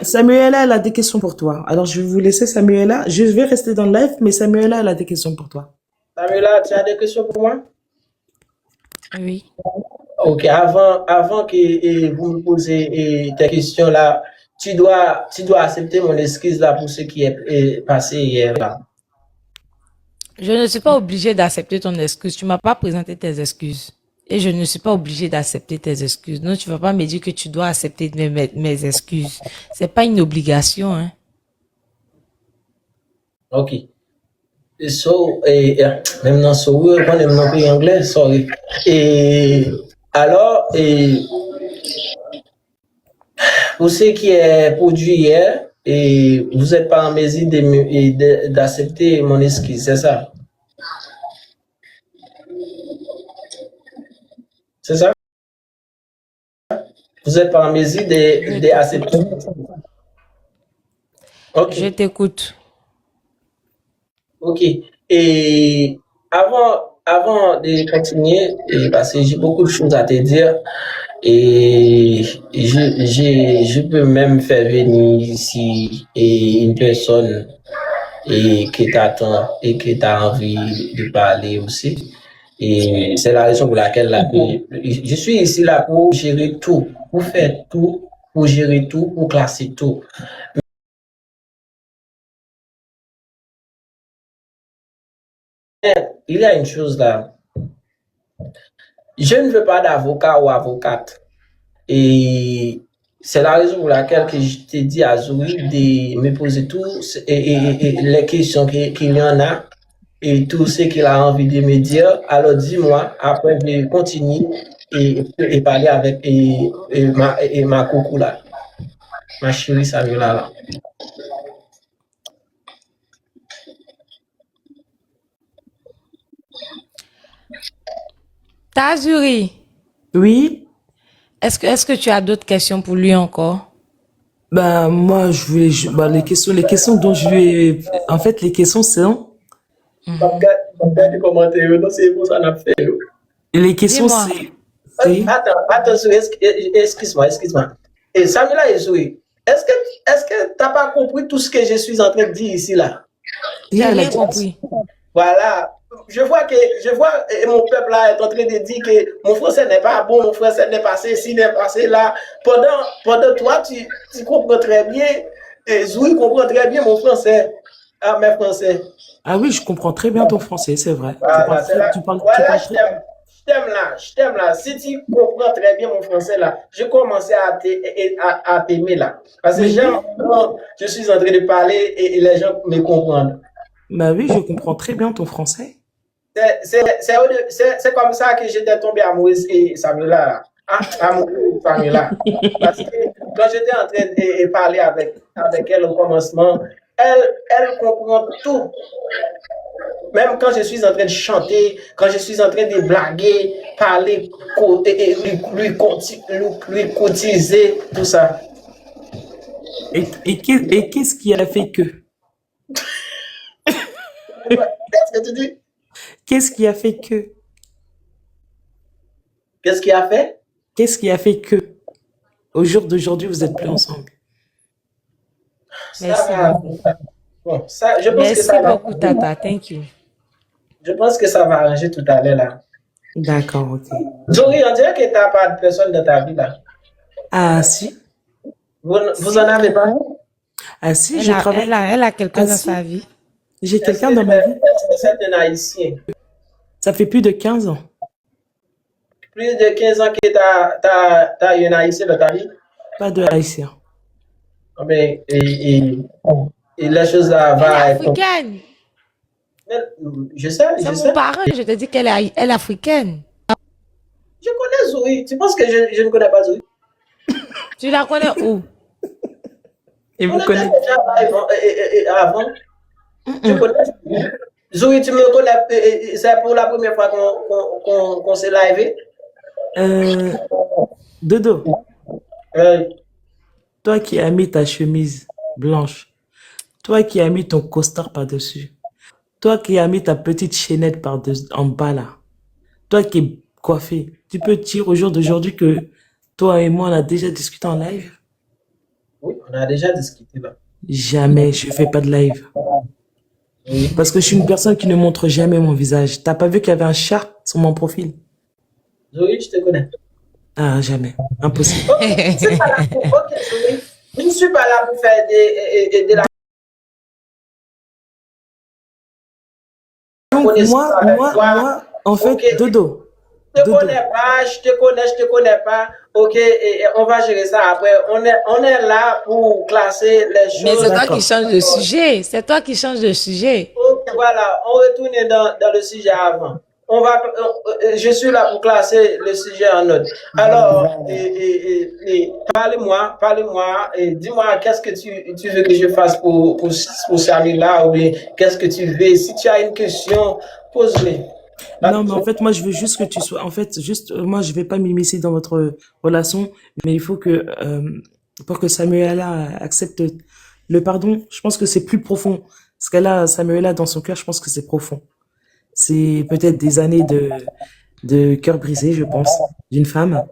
Samuela, elle a des questions pour toi. Alors, je vais vous laisser, Samuela. Je vais rester dans le live, mais Samuela, elle a des questions pour toi. Samuela, tu as des questions pour moi? Oui. Ok, avant que vous me posez tes questions là, tu dois accepter mon excuse là pour ce qui est passé hier là. Je ne suis pas obligée d'accepter ton excuse. Tu m'as pas présenté tes excuses. Et je ne suis pas obligée d'accepter tes excuses. Non, tu vas pas me dire que tu dois accepter mes excuses. C'est pas une obligation, hein. Ok. So, même dans ce word, on aime non pays anglais, sorry. Et alors, pour ce qui est produit hier, et vous n'êtes pas en mesure d'accepter mon excuse, c'est ça? C'est ça? Vous n'êtes pas en mesure d'accepter. Ok. Je t'écoute. Ok. Et avant de continuer, parce que j'ai beaucoup de choses à te dire, et je peux même faire venir ici une personne qui t'attend et qui t'a envie de parler aussi. Et c'est la raison pour laquelle je suis ici là pour gérer tout, pour faire tout, pour gérer tout, pour classer tout. Il y a une chose là. Je ne veux pas d'avocat ou avocate. Et c'est la raison pour laquelle que je t'ai dit à Zoé de me poser tous les questions qu'il y en a et tout ce qu'il a envie de me dire. Alors dis-moi, après je vais continuer et parler avec ma coucou là, ma chérie Samuela là. Tazuri, Oui? est-ce que tu as d'autres questions pour lui encore? Ben, moi, les questions dont je lui ai, en fait, les questions sont, Regarde commentaires, non, c'est pour ça qu'on a fait. les questions, Dis-moi. c'est, Attends, Zoé, excuse-moi. Et Samuela et Zoé, est-ce que t'as pas compris tout ce que je suis en train de dire ici là? J'ai elle a rien dit, compris. Voilà. Je vois mon peuple là est en train de dire que mon français n'est pas bon, mon français n'est pas ceci, n'est pas cela. Pendant toi, tu comprends très bien, et Zoui comprend très bien mon français, mes français. ah oui, je comprends très bien ton français, c'est vrai. Voilà, c'est là. Tu Voilà, parles je très, t'aime. Je t'aime là. Si tu comprends très bien mon français là, je commençais à t'aimer là. Parce que oui, j'aime quand je suis en train de parler et les gens me comprennent. bah oui, je comprends très bien ton français. C'est comme ça que j'étais tombé amoureuse et Samuela, hein, amoureuse de Samuela. Parce que quand j'étais en train de parler avec elle au commencement, elle comprend tout. Même quand je suis en train de chanter, quand je suis en train de blaguer, parler, et lui cotiser, tout ça. Et qu'est-ce qui a fait que? Qu'est-ce que tu dis? Qu'est-ce qui a fait que? Qu'est-ce qu'il a fait? Qu'est-ce qui a fait que? Au jour d'aujourd'hui, vous êtes plus ensemble. Ça Merci va. beaucoup. Bon, ça, je pense que Merci ça va. beaucoup, Tata. Thank you. Je pense que ça va arranger tout à l'heure là. D'accord, ok. Jory, on dirait que tu n'as pas de personne dans ta vie là. Ah si, Vous en avez pas? ah si, je travaille. Elle a quelqu'un Ah dans si, sa vie. j'ai Est-ce quelqu'un que dans ma vie. c'est un Haïtien? Ça fait plus de 15 ans. Plus de 15 ans que tu as un Haïtien dans ta vie? Pas de haïtien. Ah ben, et la chose là Elle est va être. africaine. Je sais, C'est je mon sais. parent. Je te dis elle est africaine. Je connais Zoé. Tu penses que je ne connais pas Zoé? Tu la connais où? Et On vous était connaissez? déjà avant. Je Mm-mm. connais Zoé. Zoé, tu me connais. C'est pour la première fois qu'on s'est live. Euh, Dodo, Euh, toi qui as mis ta chemise blanche, toi qui as mis ton costard par-dessus, toi qui as mis ta petite chaînette par-dessus, en bas là, toi qui es coiffé, tu peux dire au jour d'aujourd'hui que toi et moi on a déjà discuté en live? Oui, on a déjà discuté là. Jamais, je fais pas de live. Oui. Parce que je suis une personne qui ne montre jamais mon visage. T'as pas vu qu'il y avait un chat sur mon profil? Zoé, je te connais. Ah, jamais. Impossible. Ok, je suis pas là pour. Ok, Zoé. Je ne suis pas là pour faire de la Donc, connaissance avec toi. en Ok, fait, Dodo. je te Dodo. connais pas, je te connais pas. Ok, on va gérer ça après. On est là pour classer les Mais c'est choses. toi qui D'accord. changes de sujet. C'est toi qui changes de sujet. Ok, voilà, on retourne dans le sujet avant. Je suis là pour classer le sujet en note. Alors, parlez-moi, et dis-moi qu'est-ce que tu veux que je fasse pour Samira ou bien qu'est-ce que tu veux. Si tu as une question, pose-le. Non, mais en fait, moi, je veux juste que tu sois. En fait, juste, moi, je vais pas m'immiscer dans votre relation, mais il faut que, pour que Samuela accepte le pardon, je pense que c'est plus profond. Ce qu'elle a, Samuela, dans son cœur, je pense que c'est profond. C'est peut-être des années de cœur brisé, je pense, d'une femme,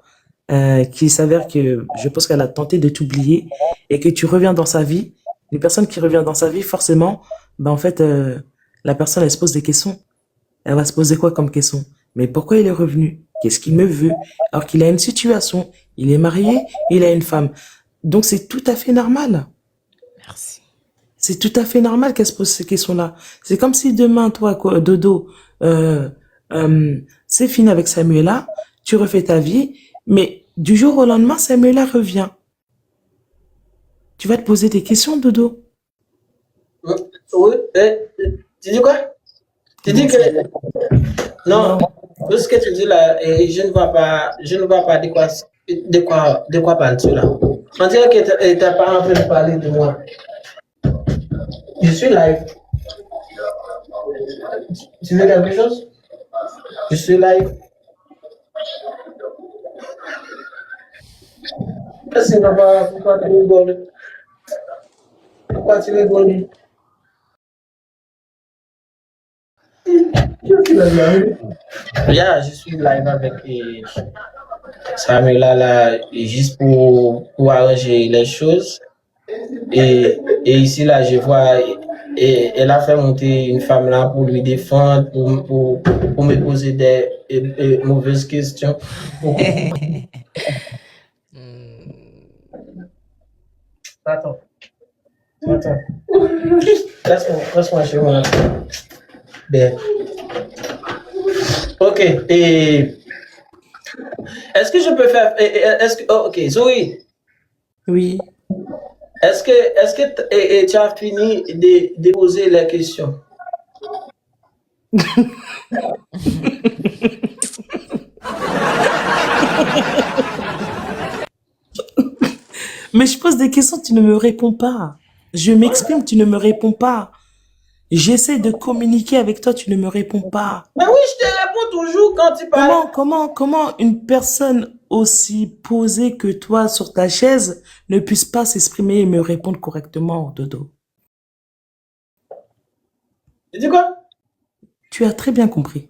qui s'avère que, je pense qu'elle a tenté de t'oublier et que tu reviens dans sa vie. Une personne qui revient dans sa vie, forcément, ben, en fait, la personne, elle se pose des questions. Elle va se poser quoi comme question? Mais pourquoi il est revenu? Qu'est-ce qu'il me veut? Alors qu'il a une situation, il est marié, il a une femme. Donc c'est tout à fait normal. Merci. C'est tout à fait normal qu'elle se pose ces questions-là. C'est comme si demain, toi, quoi, Dodo, euh, c'est fini avec Samuela, tu refais ta vie, mais du jour au lendemain, Samuela revient. Tu vas te poser des questions, Dodo. Oui, tu dis quoi? Tu dis que non, Non. tout ce que tu dis là, je ne vois pas de quoi parles-tu là. On dirait que tu n'es pas en train de parler de moi. Je suis live. Tu veux quelque chose? Je suis live. Qu'est-ce que pourquoi tu rigoles? Pourquoi tu rigoles? Yeah, je suis live avec Samuel là, juste pour arranger les choses. Et ici, là, je vois, elle a fait monter une femme là pour lui défendre, pour me poser des mauvaises questions. Attends, attends. Laisse-moi chez moi. Bien. Ok, et est-ce que je peux faire. Ok, Zoé, Oui. est-ce que tu as fini de poser les questions? Mais je pose des questions, tu ne me réponds pas. Je m'exprime, tu ne me réponds pas. J'essaie de communiquer avec toi, tu ne me réponds pas. Mais oui, je te réponds toujours quand tu parles. Comment une personne aussi posée que toi sur ta chaise ne puisse pas s'exprimer et me répondre correctement, Dodo? Tu dis quoi? Tu as très bien compris.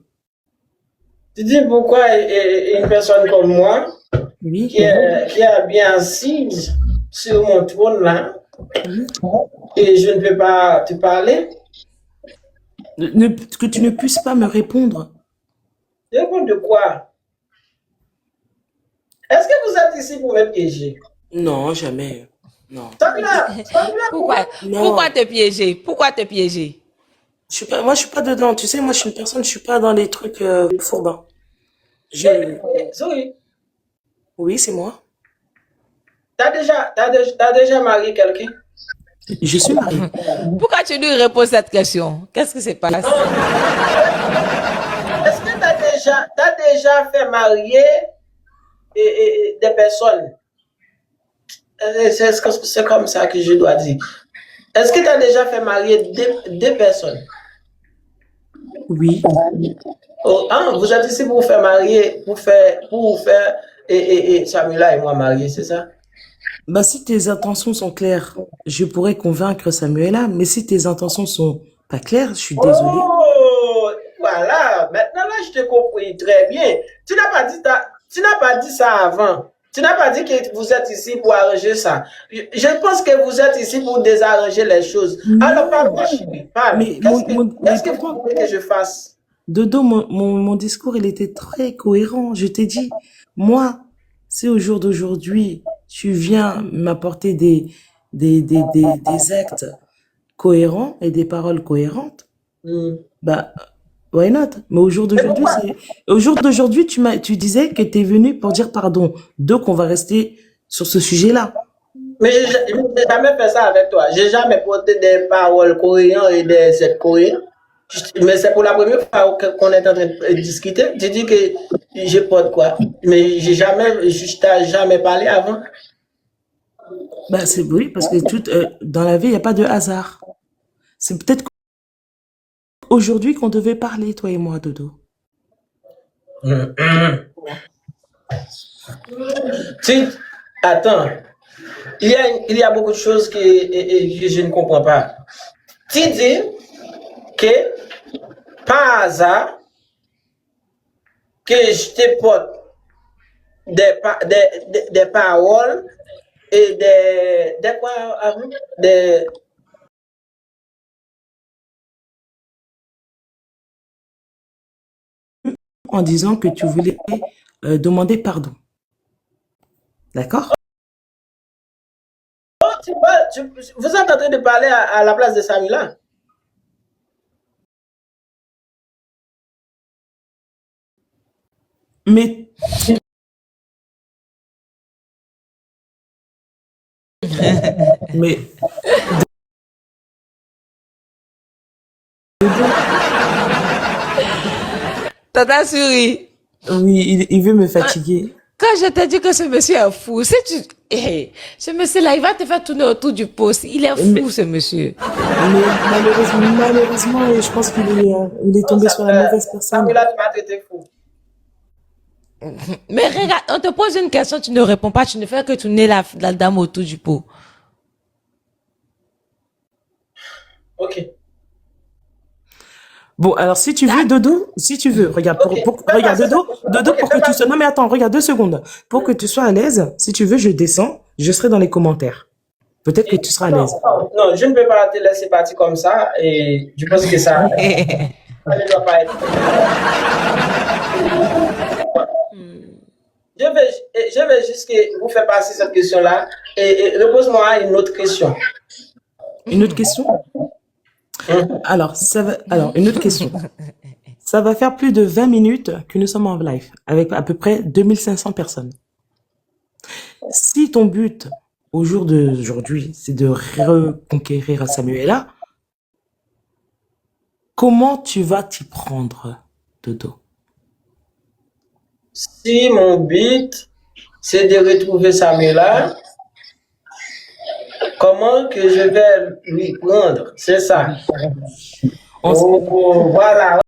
Tu dis pourquoi une personne comme moi, Oui. qui est bien assise sur mon trône là, Oui. et je ne peux pas te parler? Que tu ne puisses pas me répondre. Tu réponds de quoi? Est-ce que vous êtes ici pour me piéger? Non, jamais. Non. Pourquoi, Non. pourquoi te piéger? Pourquoi te piéger? Moi, je suis pas dedans. Tu sais, moi, je suis une personne, je suis pas dans les trucs fourbins. Zoé, Oui, c'est moi. t'as déjà marié quelqu'un? Je suis mariée. Pourquoi tu lui reposes cette question? Qu'est-ce qui se passe? Est-ce que t'as déjà fait marier des personnes? C'est comme ça que je dois dire. Est-ce que tu as déjà fait marier deux personnes? Oui. Oh, ah, vous êtes ici pour faire marier, pour faire Samila et moi marier, c'est ça? Bah, si tes intentions sont claires, je pourrais convaincre Samuela, mais si tes intentions sont pas claires, je suis désolée. Oh, voilà. Maintenant là, je te compris très bien. Tu n'as pas dit ça avant. Tu n'as pas dit que vous êtes ici pour arranger ça. Je pense que vous êtes ici pour désarranger les choses. Alors, parle, chérie, parle. Mais, Qu'est-ce que vous voulez que je fasse? Dodo, mon discours, il était très cohérent. Je t'ai dit, moi, si au jour d'aujourd'hui, tu viens m'apporter des actes cohérents et des paroles cohérentes, bah, why not? Mais au jour d'aujourd'hui, tu disais que tu es venu pour dire pardon. Donc, on va rester sur ce sujet-là. Mais je n'ai jamais fait ça avec toi. J'ai jamais porté des paroles coréennes et des actes coréens. Mais c'est pour la première fois qu'on est en train de discuter. Tu dis que je porte quoi? Mais je t'ai jamais parlé avant. Bah, c'est oui, parce que dans la vie, il n'y a pas de hasard. C'est peut-être aujourd'hui qu'on devait parler, toi et moi, Dodo. Attends. Il y a beaucoup de choses que je ne comprends pas. Tu dis que par hasard, que je te porte des paroles et des quoi avant? En disant que tu voulais demander pardon. D'accord? Vous êtes en train de parler à la place de Samila. Mais mais Tata souris. oui, il veut me fatiguer. Quand je t'ai dit que ce monsieur est fou, si tu... Hey, ce monsieur-là, il va te faire tourner autour du poste. Il est fou, ce monsieur. Mais malheureusement, je pense il est tombé sur la mauvaise personne. Samila, tu m'as traité fou. Mais regarde, on te pose une question, tu ne réponds pas, tu ne fais que tourner la dame autour du pot. Ok. Bon, alors si tu veux, Dodo, si tu veux, regarde, regarde, Dodo, pour que tu sois... Non mais attends, regarde 2 secondes. Pour que tu sois à l'aise, si tu veux, je descends, je serai dans les commentaires. Peut-être que tu seras à l'aise. Non, je ne peux pas te laisser partir comme ça et je pense que ça ne doit pas être. Je vais juste vous faire passer cette question-là et repose-moi une autre question. Une autre question? Alors, une autre question. Ça va faire plus de 20 minutes que nous sommes en live, avec à peu près 2500 personnes. Si ton but, au jour d'aujourd'hui, c'est de reconquérir Samuela, comment tu vas t'y prendre, Dodo? Si mon but, c'est de retrouver Samuela, comment que je vais lui prendre? C'est ça. Voilà.